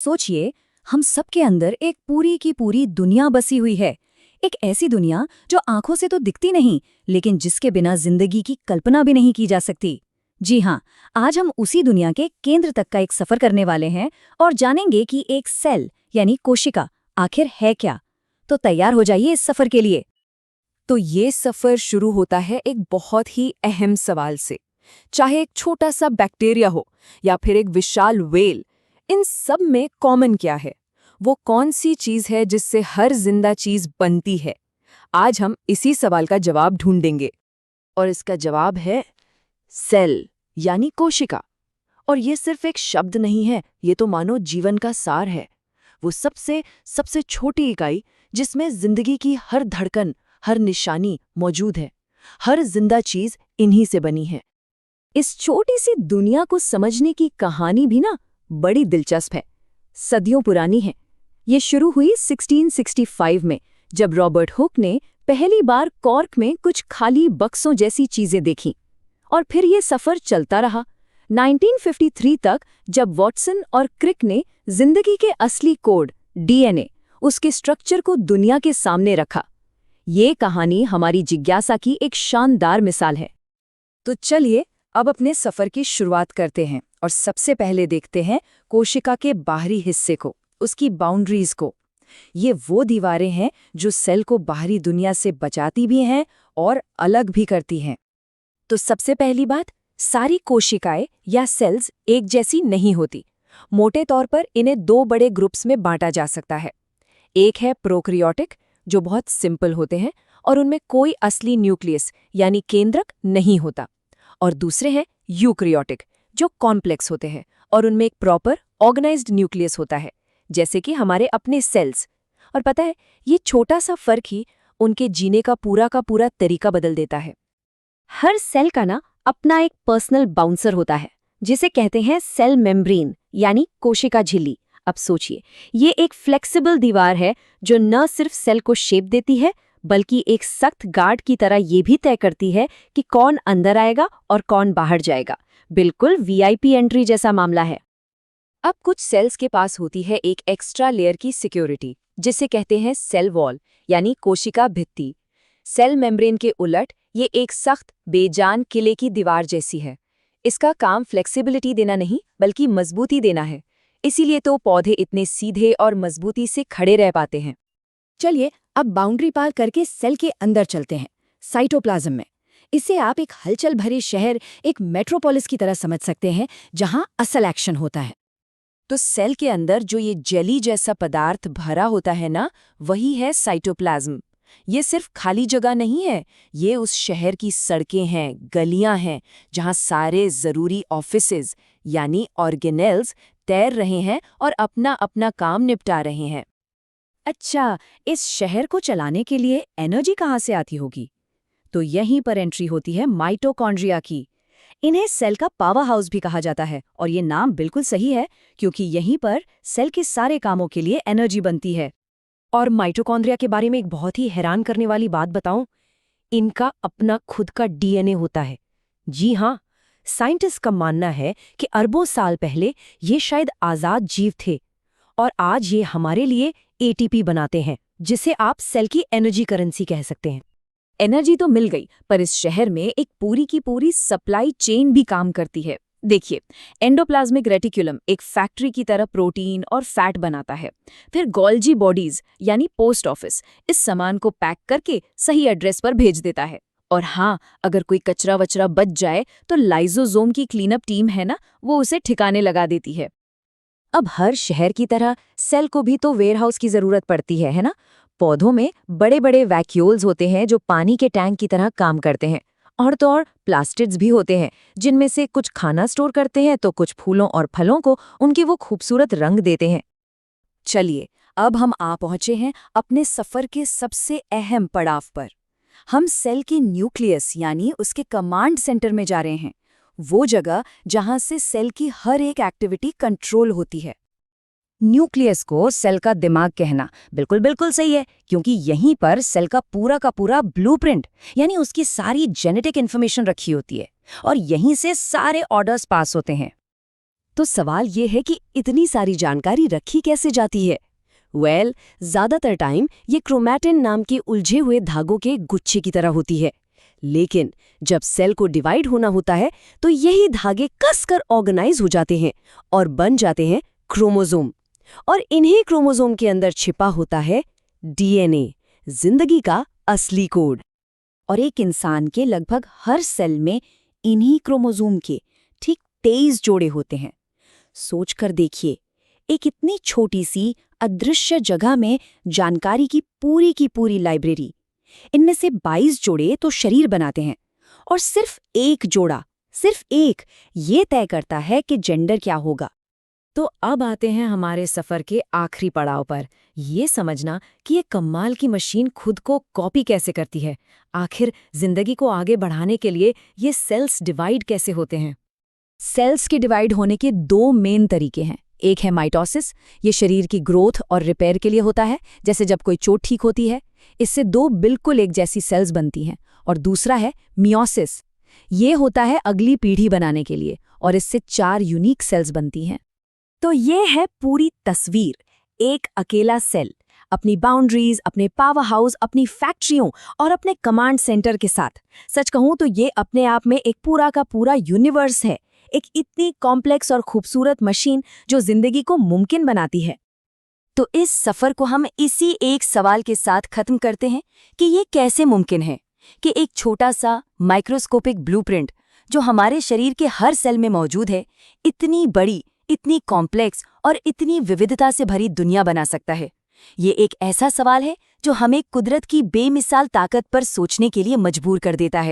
सोचिए, हम सबके अंदर एक पूरी की पूरी दुनिया बसी हुई है। एक ऐसी दुनिया जो आंखों से तो दिखती नहीं, लेकिन जिसके बिना जिंदगी की कल्पना भी नहीं की जा सकती। जी हाँ, आज हम उसी दुनिया के केंद्र तक का एक सफर करने वाले हैं और जानेंगे कि एक सेल यानी कोशिका आखिर है क्या। तो तैयार हो जाइए इस सफर के लिए। तो ये सफर शुरू होता है एक बहुत ही अहम सवाल से। चाहे एक छोटा सा बैक्टीरिया हो या फिर एक विशाल व्हेल, इन सब में कॉमन क्या है? वो कौन सी चीज है जिससे हर जिंदा चीज बनती है? आज हम इसी सवाल का जवाब ढूंढेंगे। और इसका जवाब है सेल, यानी कोशिका। और ये सिर्फ एक शब्द नहीं है, ये तो मानो जीवन का सार है। वो सबसे सबसे छोटी इकाई जिसमें जिंदगी की हर धड़कन, हर निशानी मौजूद है। हर जिंदा चीज इन्हीं से बनी है। इस छोटी सी दुनिया को समझने की कहानी भी ना बड़ी दिलचस्प है, सदियों पुरानी है। ये शुरू हुई 1665 में, जब रॉबर्ट हुक ने पहली बार कॉर्क में कुछ खाली बक्सों जैसी चीजें देखीं। और फिर ये सफर चलता रहा 1953 तक, जब वॉटसन और क्रिक ने जिंदगी के असली कोड डीएनए, उसके स्ट्रक्चर को दुनिया के सामने रखा। ये कहानी हमारी जिज्ञासा की एक शानदार मिसाल है। तो चलिए अब अपने सफर की शुरुआत करते हैं और सबसे पहले देखते हैं कोशिका के बाहरी हिस्से को, उसकी बाउंड्रीज को। ये वो दीवारें हैं जो सेल को बाहरी दुनिया से बचाती भी हैं और अलग भी करती हैं। तो सबसे पहली बात, सारी कोशिकाएं या सेल्स एक जैसी नहीं होती। मोटे तौर पर इन्हें दो बड़े ग्रुप्स में बांटा जा सकता है। एक है प्रोकैरियोटिक, जो बहुत सिंपल होते हैं और उनमें कोई असली न्यूक्लियस यानी केंद्रक नहीं होता। और दूसरे हैं यूकैरियोटिक, जो कॉम्प्लेक्स होते हैं और उनमें एक प्रॉपर ऑर्गेनाइज्ड न्यूक्लियस होता है, जैसे कि हमारे अपने सेल्स। और पता है, ये छोटा सा फर्क ही उनके जीने का पूरा तरीका बदल देता है। हर सेल का ना अपना एक पर्सनल बाउंसर होता है, जिसे कहते हैं सेल मेम्ब्रेन यानी कोशिका झिल्ली। अब सोचिए, ये एक फ्लेक्सिबल दीवार है जो न सिर्फ सेल को शेप देती है, बल्कि एक सख्त गार्ड की तरह ये भी तय करती है कि कौन अंदर आएगा और कौन बाहर जाएगा। बिल्कुल वीआईपी एंट्री जैसा मामला है। अब कुछ सेल्स के पास होती है एक एक्स्ट्रा लेयर की सिक्योरिटी, जिसे कहते हैं सेल वॉल यानी कोशिका भित्ति। सेल मेम्ब्रेन के उलट ये एक सख्त बेजान किले की दीवार जैसी है। इसका काम फ्लेक्सिबिलिटी देना नहीं, बल्कि मजबूती देना है। इसीलिए तो पौधे इतने सीधे और मजबूती से खड़े रह पाते हैं। चलिए अब बाउंड्री पार करके सेल के अंदर चलते हैं, साइटोप्लाज्म में। इसे आप एक हलचल भरे शहर, एक मेट्रोपोलिस की तरह समझ सकते हैं, जहां असल एक्शन होता है। तो सेल के अंदर जो ये जेली जैसा पदार्थ भरा होता है ना, वही है साइटोप्लाज्म। ये सिर्फ खाली जगह नहीं है, ये उस शहर की सड़कें हैं, गलियां हैं, जहां सारे जरूरी ऑफिसेज यानी ऑर्गेनेल्स तैर रहे हैं और अपना अपना काम निपटा रहे हैं। अच्छा, इस शहर को चलाने के लिए एनर्जी कहाँ से आती होगी? तो यहीं पर एंट्री होती है माइटोकॉन्ड्रिया की। इन्हें सेल का पावर हाउस भी कहा जाता है, और ये नाम बिल्कुल सही है, क्योंकि यहीं पर सेल के सारे कामों के लिए एनर्जी बनती है। और माइटोकॉन्ड्रिया के बारे में एक बहुत ही हैरान करने वाली बात बताऊं, इनका अपना खुद का डीएनए होता है। जी हाँ, साइंटिस्ट का मानना है कि अरबों साल पहले ये शायद आजाद जीव थे और आज ये हमारे लिए एटीपी बनाते हैं, जिसे आप सेल की एनर्जी करेंसी कह सकते हैं। एनर्जी तो मिल गई, पर इस शहर में एक पूरी की पूरी सप्लाई चेन भी काम करती है। देखिए, एंडोप्लाज्मिक रेटिकुलम एक फैक्ट्री की तरह प्रोटीन और फैट बनाता है। फिर गोल्जी बॉडीज यानी पोस्ट ऑफिस इस सामान को पैक करके सही एड्रेस पर भेज देता है। और हाँ, अगर कोई कचरा वचरा बच जाए तो लाइजोसोम की क्लीनअप टीम है ना, वो उसे ठिकाने लगा देती है। अब हर शहर की तरह सेल को भी तो वेयरहाउस की जरूरत पड़ती है ना? पौधों में बड़े बड़े वैक्यूल्स होते हैं जो पानी के टैंक की तरह काम करते हैं। और तो और प्लास्टिड्स भी होते हैं, जिनमें से कुछ खाना स्टोर करते हैं तो कुछ फूलों और फलों को उनके वो खूबसूरत रंग देते हैं। चलिए, अब हम आ पहुंचे हैं अपने सफर के सबसे अहम पड़ाव पर। हम सेल के न्यूक्लियस यानी उसके कमांड सेंटर में जा रहे हैं, वो जगह जहां से सेल की हर एक एक्टिविटी कंट्रोल होती है। न्यूक्लियस को सेल का दिमाग कहना बिल्कुल बिल्कुल सही है, क्योंकि यहीं पर सेल का पूरा ब्लूप्रिंट यानी उसकी सारी जेनेटिक इन्फॉर्मेशन रखी होती है, और यहीं से सारे ऑर्डर्स पास होते हैं। तो सवाल ये है कि इतनी सारी जानकारी रखी कैसे जाती है? ज्यादातर टाइम ये क्रोमैटिन नाम के उलझे हुए धागों के गुच्छे की तरह होती है। लेकिन जब सेल को डिवाइड होना होता है तो यही धागे कसकर ऑर्गेनाइज हो जाते हैं और बन जाते हैं क्रोमोसोम। और इन्हीं क्रोमोसोम के अंदर छिपा होता है डीएनए, जिंदगी का असली कोड। और एक इंसान के लगभग हर सेल में इन्हीं क्रोमोसोम के ठीक 23 जोड़े होते हैं। सोचकर देखिए, एक इतनी छोटी सी अदृश्य जगह में जानकारी की पूरी लाइब्रेरी। इनमें से 22 जोड़े तो शरीर बनाते हैं और सिर्फ एक जोड़ा, सिर्फ एक, ये तय करता है कि जेंडर क्या होगा। तो अब आते हैं हमारे सफर के आखिरी पड़ाव पर, ये समझना कि ये कमाल की मशीन खुद को कॉपी कैसे करती है। आखिर जिंदगी को आगे बढ़ाने के लिए ये सेल्स डिवाइड कैसे होते हैं? सेल्स के डिवाइड होने के 2 मेन तरीके हैं। एक है माइटोसिस, ये शरीर की ग्रोथ और रिपेयर के लिए होता है, जैसे जब कोई चोट ठीक होती है, इससे 2 बिल्कुल एक जैसी सेल्स बनती हैं। और दूसरा है मियोसिस, ये होता है अगली पीढ़ी बनाने के लिए, और इससे 4 यूनिक सेल्स बनती हैं। तो ये है पूरी तस्वीर। एक अकेला सेल अपनी बाउंड्रीज, अपने पावर हाउस, अपनी फैक्ट्रियों और अपने कमांड सेंटर के साथ। सच कहूं तो ये अपने आप में एक पूरा का पूरा यूनिवर्स है, एक इतनी कॉम्प्लेक्स और खूबसूरत मशीन जो जिंदगी को मुमकिन बनाती है। तो इस सफर को हम इसी एक सवाल के साथ खत्म करते हैं कि ये कैसे मुमकिन है कि एक छोटा सा माइक्रोस्कोपिक ब्लूप्रिंट जो हमारे शरीर के हर सेल में मौजूद है, इतनी बड़ी, इतनी कॉम्प्लेक्स और इतनी विविधता से भरी दुनिया बना सकता है। ये एक ऐसा सवाल है जो हमें कुदरत की बेमिसाल ताकत पर सोचने के लिए मजबूर कर देता है।